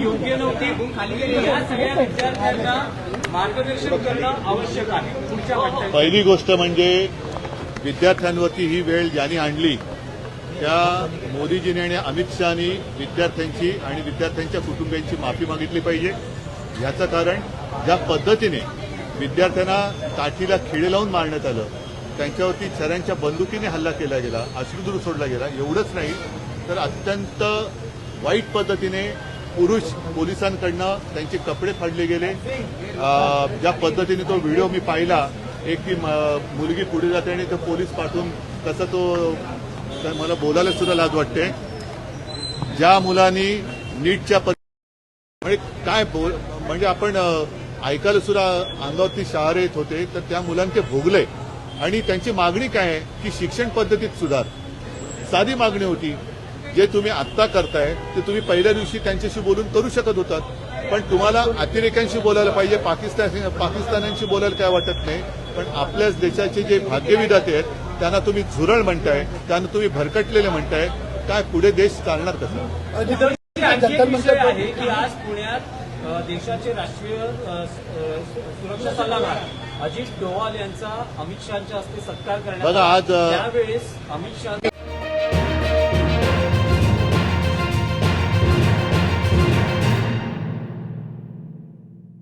योग्य नव्हती। या सगळ्या विद्यार्थ्यांना मार्गदर्शन करणं आवश्यक आहे पुढच्या वाटचाली। पहिली गोष्ट म्हणजे विद्यार्थ्यांवरती ही वेळ ज्यांनी आणली त्या मोदीजींनी आणि अमित शहानी विद्यार्थ्यांची आणि विद्यार्थ्यांच्या कुटुंबियांची माफी मागितली पाहिजे। याचं कारण ज्या पद्धतीने विद्यार्थ्यांना काठीला खिळे लावून मारण्यात आलं, त्यांच्यावरती छऱ्यांच्या बंदुकीने हल्ला केला गेला, अश्रुधूर सोडला गेला, एवढंच नाही तर अत्यंत वाईट पद्धतीने पुरुष पोलिसांकडनं त्यांचे कपडे फाडले गेले। ज्या पद्धतीने तो व्हिडिओ मी पाहिला, एक ती मुलगी पुढे जाते आणि तो पोलीस पाठवून तसं तो मला बोलायला सुद्धा लाज वाटते। ज्या मुलांनी नीटच्या म्हणजे काय म्हणजे आपण ऐकायला सुद्धा अंगावरती शहारे येत होते, तर त्या मुलांचे भोगले आणि त्यांची मागणी काय आहे की शिक्षण पद्धतीत सुधार, साधी मागणी होती। जे तुम्ही आत्ता करताय ते तुम्ही पहिल्या दिवशी त्यांच्याशी बोलून करू शकत होतात, पण तुम्हाला अतिरेक्यांशी बोलायला पाहिजे, पाकिस्तान्यांशी बोलायला काय वाटत नाही, पण आपल्याच देशाचे जे भाग्यविधाते आहेत त्यांना तुम्ही झुरळ म्हणताय, त्यांना तुम्ही भरकटलेले म्हणताय, काय पुढे देश चालणार कसं? आणखी एक विषय आहे की आज पुण्यात देशाचे राष्ट्रीय सुरक्षा सल्लागार अजित डोवाल यांचा अमित शहाच्या हस्ते सत्कार करण्यात आला। बघा आज त्यावेळेस अमित शहा